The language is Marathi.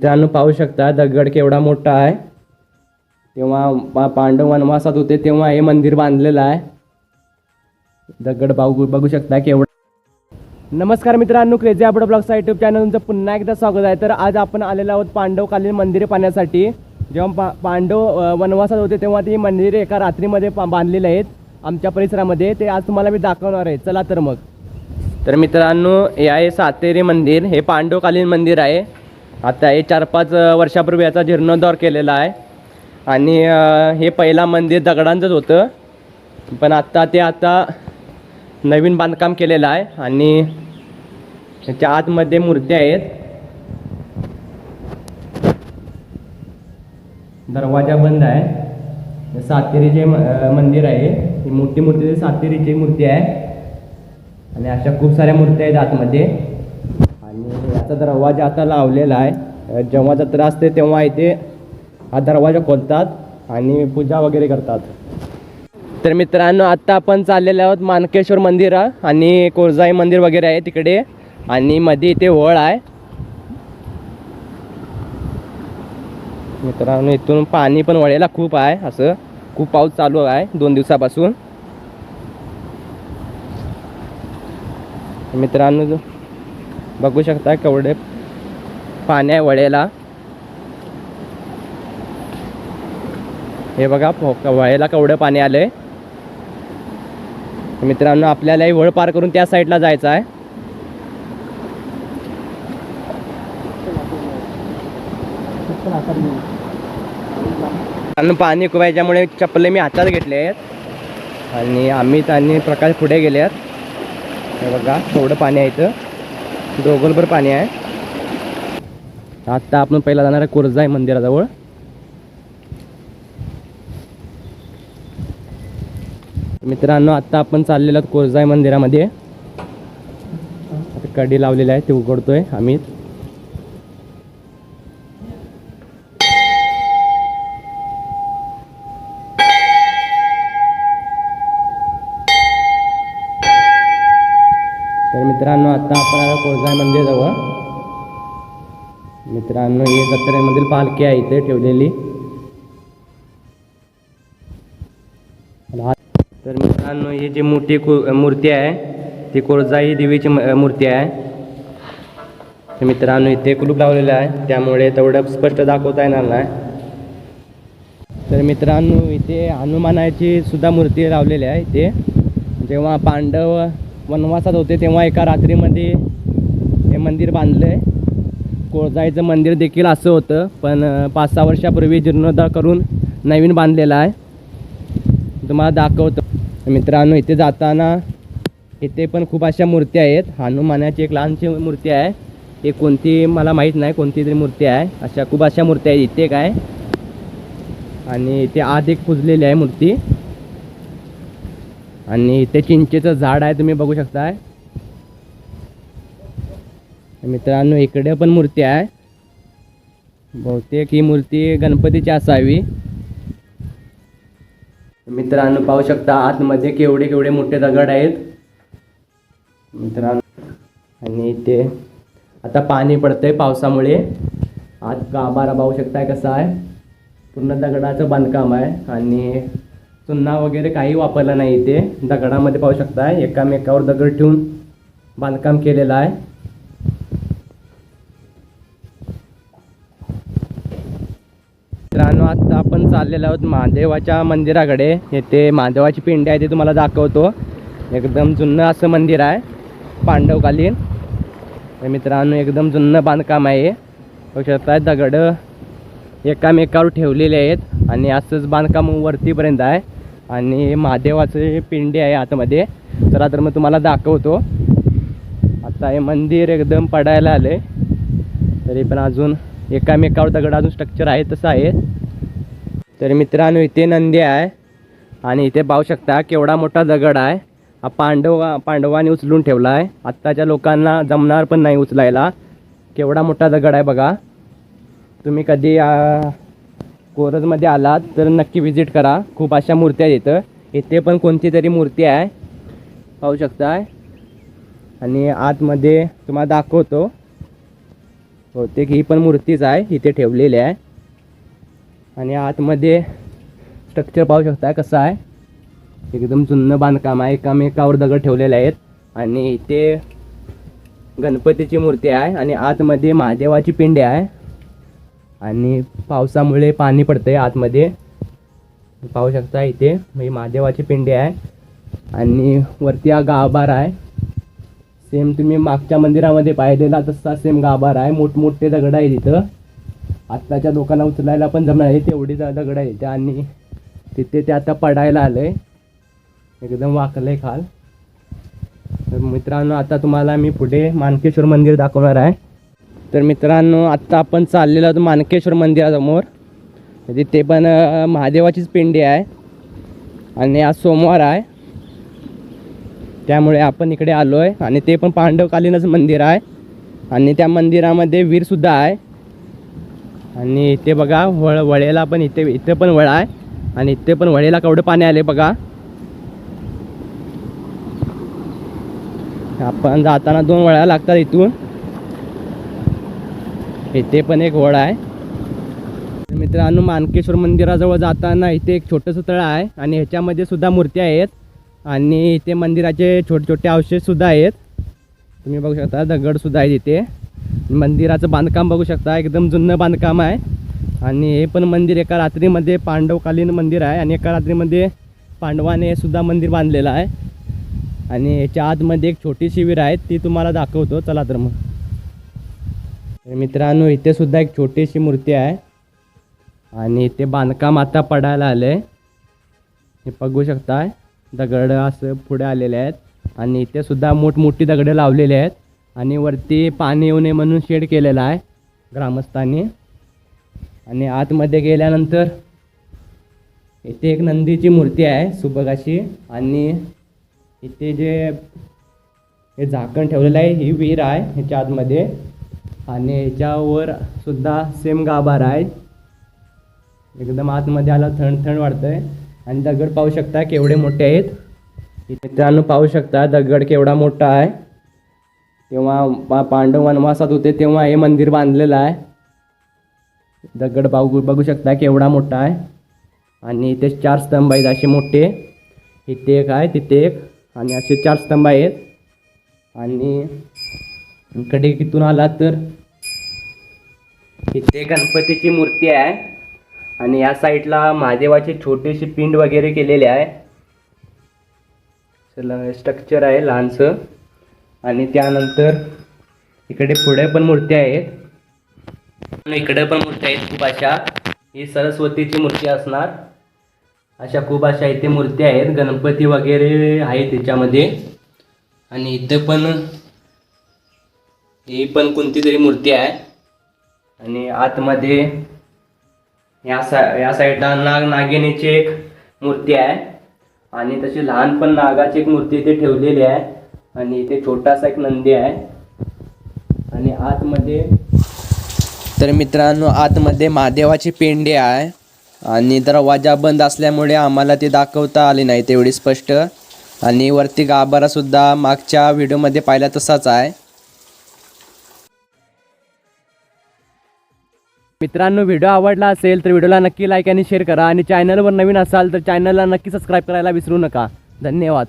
मित्रांनो पाहू शकता दगड केवढा मोठा आहे। तेव्हा पांडव वनवासात होते तेव्हा हे मंदिर बांधलेलं आहे। दगड बघू शकता केवढा। नमस्कार मित्रांनो, क्रेझी अपडेट ब्लॉग्सच्या यूट्यूब चॅनल तुमचं पुन्हा एकदा स्वागत आहे। तर आज आपण आलेलो आहोत पांडवकालीन मंदिरे पाहण्यासाठी। जेव्हा पांडव वनवासात होते तेव्हा ती मंदिरे एका रात्रीमध्ये बांधलेली आहेत आमच्या परिसरामध्ये। ते आज तुम्हाला मी दाखवणार आहे, चला तर मग। तर मित्रांनो हे आहे सातेरी मंदिर। हे पांडवकालीन मंदिर आहे। आता हे 4-5 वर्षापूर्वी याचा जीर्णोद्धार केलेला आहे आणि हे पहिला मंदिर दगडांचंच होतं, पण आता नवीन बांधकाम केलेलं आहे आणि त्याच्या आतमध्ये मूर्त्या आहेत। दरवाजा बंद आहे। सातेरीचे मंदिर आहे। ही मोठी मूर्ती सातेरीची मूर्ती आहे आणि अशा खूप साऱ्या मूर्त्या आहेत आतमध्ये आणि याचा दरवाजा आता लावलेला आहे। जेव्हा जत्रा असते तेव्हा इथे हा दरवाजा खोलतात आणि पूजा वगैरे करतात। तर मित्रांनो आता आपण चाललेलो आहोत मानकेश्वर मंदिर आणि कोरजाई मंदिर वगैरे आहे तिकडे आणि मध्ये इथे वळ आहे। मित्रांनो इथून पाणी पण वळेला खूप आहे, असं खूप पाऊस चालू आहे 2 दिवसापासून। मित्रांनो बघू शकता केवढे पाणी आहे वळेला। हे बघा वळेला केवढं पाणी आलंय। मित्रांनो आपल्याला ही वळ पार करून त्या साईडला जायचं आहे। पाणी खूप आहे त्यामुळे चप्पल मी हातात घेतले आहेत आणि अमित आणि प्रकाश पुढे गेले आहेत। हे बघा थोडं पाणी आहे इथं, डोंगरभर पाणी आहे। आता आपण पहिला जाणार आहे कोरजाई मंदिराजवळ। मित्रांनो आता आपण चाललेलो आहोत कोरजाई मंदिरामध्ये। आता कडी लावलेली आहे ते उघडतोय अमित। तर मित्रांनो आता आपण आलो कोरजाई मंदिराजवळ। मित्रांनो ही जत्रेमधील पालखी आहे इथे ठेवलेली। तर मित्रांनो ही जी मोठी मूर्ती आहे ती कोरजाई देवीची मूर्ती आहे। तर मित्रांनो इथे कुलूप लावलेलं आहे त्यामुळे तेवढं स्पष्ट दाखवता येणार नाही। तर मित्रांनो इथे हनुमानाची सुद्धा मूर्ती लावलेली आहे इथे। जेव्हा पांडव वनवासात होते तेव्हा एका रात्रीमध्ये हे मंदिर बांधलंय। कोरजाईचं मंदिर देखील असं होतं, पण 5-6 वर्षापूर्वी जीर्णोद्धार करून नवीन बांधलेलं आहे। तुम्हाला दाखवतो। मित्रांनो इथे जाताना इथे पण खूप अशा मूर्त्या आहेत। हनुमानाची एक लहानशी मूर्ती आहे, हे कोणती मला माहीत नाही, कोणती तरी मूर्ती आहे। अशा खूप अशा मूर्त्या आहेत इथे काय, आणि इथे आत एक पुजलेली आहे मूर्ती आणि इथे चिंचेचं झाड आहे, तुम्ही बघू शकताय। मित्रांनो इकडे पण मूर्ती आहे, बहुतेक ही मूर्ती गणपतीची असावी। मित्रांनो पाहू शकता आतमध्ये केवढे मोठे दगड आहेत मित्रांनो। आणि इथे आता पाणी पडतंय पावसामुळे। आत गाभारा पाहू शकताय कसा आहे, पूर्ण दगडाचं बांधकाम आहे आणि चुना वगैरे काही वापरलं नाही इथे। दगडामध्ये पाहू शकताय एकामेकावर दगड ठेवून बांधकाम केलेलं आहे। मित्रांनो आता आपण चाललेलो आहोत महादेवाच्या मंदिराकडे। येथे महादेवाची पिंडी आहे, ते तुम्हाला दाखवतो। एकदम जुनं असं मंदिर आहे पांडवकालीन। मित्रांनो एकदम जुनं बांधकाम आहे। बघू शकताय दगड एकामेकावर ठेवलेले आहेत आणि असंच बांधकाम वरतीपर्यंत आहे आणि महादेवाची पिंडी आहे आतमध्ये। चला तर मग तुम्हाला दाखवतो। आता हे मंदिर एकदम पडायला आले तरी पण अजून एकामेकावर दगड अजून स्ट्रक्चर आहे तसं आहे। तर मित्रांनो इथे नंदी आहे आणि इथे पाहू शकता केवढा मोठा दगड आहे। हा पांडवांनी उचलून ठेवला आहे, आत्ताच्या लोकांना जमणार पण नाही उचलायला। केवढा मोठा दगड आहे बघा। तुम्ही कधी कोरजमध्ये आलात तर नक्की विजिट करा, खूप अशा मूर्त्या आहेत इथं। इथे पण कोणती तरी मूर्ती आहे पाहू शकताय आणि आतमध्ये तुम्हाला दाखवतो। बहुतेक ही पण मूर्तीच आहे इथे ठेवलेली आहे. आणि आतमध्ये स्ट्रक्चर पाहू शकता कसं आहे, एकदम जुनं बांधकाम आहे. एकामेकावर दगड ठेवलेले आहेत. आणि इथे गणपतीची मूर्ती आहे आणि आतमध्ये महादेवाची पिंडी आहे. आणि पावसामुळे पाणी पडतंय आतमध्ये, पाहू शकता इथे ही महादेवाची पिंडी आहे. आणि वरती हा गाभार आहे, सेम तुम्ही मागच्या मंदिरामध्ये पाहिलेला तसा सेम गाभार आहे. मोठमोठे दगड आहे तिथं, आत्ताच्या लोकांना उचलायला पण जमणार आहे तेवढी दगड आहे तिथे. आणि तिथे ते आता पडायला आलंय, एकदम वाकलंय खाल. तर मित्रांनो आता तुम्हाला मी पुढे मानकेश्वर मंदिर दाखवणार आहे. तर मित्रांनो आत्ता आपण चाललेलो आहोत मानकेश्वर मंदिरासमोर. तिथे पण महादेवाचीच पिंडी आहे आणि आज सोमवार आहे त्यामुळे आपण इकडे आलो आहे. आणि ते पण पांडवकालीनच मंदिर आहे आणि त्या मंदिरामध्ये वीरसुद्धा आहे. आणि इथे बघा वळेला पण इथे पण वळ आहे आणि इथे पण वळेला केवढं पाणी आले बघा. आपण जाताना 2 वळ्या लागतात इथून. इथे पण एक वळ आहे. मित्रांनो मानकेश्वर मंदिराजवळ जाताना इथे एक छोटंसं तळं आहे आणि ह्याच्यामध्ये सुद्धा मूर्त्या आहेत आणि इथे मंदिराचे छोटे छोटे अवशेषसुद्धा आहेत. तुम्ही बघू शकता दगडसुद्धा आहेत इथे. मंदिराचं बांधकाम बघू शकता, एकदम जुनं बांधकाम आहे. आणि हे पण मंदिर एका रात्रीमध्ये पांडवकालीन मंदिर आहे आणि एका रात्रीमध्ये पांडवाने सुद्धा मंदिर बांधलेलं आहे. आणि याच्या आतमध्ये एक छोटीशी विहीर आहे, ती तुम्हाला दाखवतो चला. तर मग मित्रांनो इथे सुद्धा एक छोटीशी मूर्ती आहे आणि इथे बांधकाम आता पडायला आलंय. हे बघू शकता दगड असं पुढे आलेले आहेत आणि इथे सुद्धा मोठमोठी दगडं लावलेली आहेत. आणि वरती पाणी येऊ नये म्हणून शेड केलेला आहे ग्रामस्थांनी. आणि आतमध्ये गेल्यानंतर इथे एक नंदीची मूर्ती आहे सुबक अशी. आणि इथे जे हे झाकण ठेवलेलं आहे ही विहीर आहे ह्याच्या आतमध्ये. आणि ह्याच्यावर सुद्धा सेम गाभार आहे. एकदम आतमध्ये आला थंड वाटतंय. आणि दगड पाहू शकता केवढे मोठे आहेत. इथे मित्रांनो पाहू शकता दगड केवढा मोठा आहे. तेव्हा पांडव वनवासात होते तेव्हा हे मंदिर बांधलेलं आहे. दगड बघू शकता केवढा मोठा आहे. आणि इथे 4 स्तंभ आहेत असे मोठे. इथे एक आहे, तिथे एक, आणि असे 4 स्तंभ आहेत. आणि इकडे इथून आला तर इथे गणपतीची मूर्ती आहे आणि या साईडला महादेवाची छोटीशी पिंड वगैरे केलेली आहे. स्ट्रक्चर आहे लहानसं. आणि त्यानंतर इकडे पुढे पण मूर्ती आहेत, इकडे पण मूर्ती आहेत खूप अशा. ही सरस्वतीची मूर्ती असणार. अशा खूप अशा इथे मूर्ती आहेत, गणपती वगैरे आहेत त्याच्यामध्ये. आणि इथे पण ही पण कोणती तरी मूर्ती आहे. आणि आतमध्ये या साईडला नागिनीची एक मूर्ती आहे आणि तशी लहान पण नागाची एक मूर्ती इथे ठेवलेली आहे. आणि इथे छोटासा एक नंदी आहे. आणि आतमध्ये तर मित्रांनो आतमध्ये महादेवाची पिंडी आहे आणि दरवाजा बंद असल्यामुळे आम्हाला ते दाखवता आले नाही तेवढी स्पष्ट. आणि वरती गाभारा सुद्धा मागच्या व्हिडिओमध्ये पाहिला तसाच आहे. मित्रांनो व्हिडिओ आवडला असेल तर व्हिडिओला नक्की लाईक आणि शेअर करा. आणि चॅनलवर नवीन असाल तर चॅनलला नक्की सबस्क्राईब करायला विसरू नका. धन्यवाद.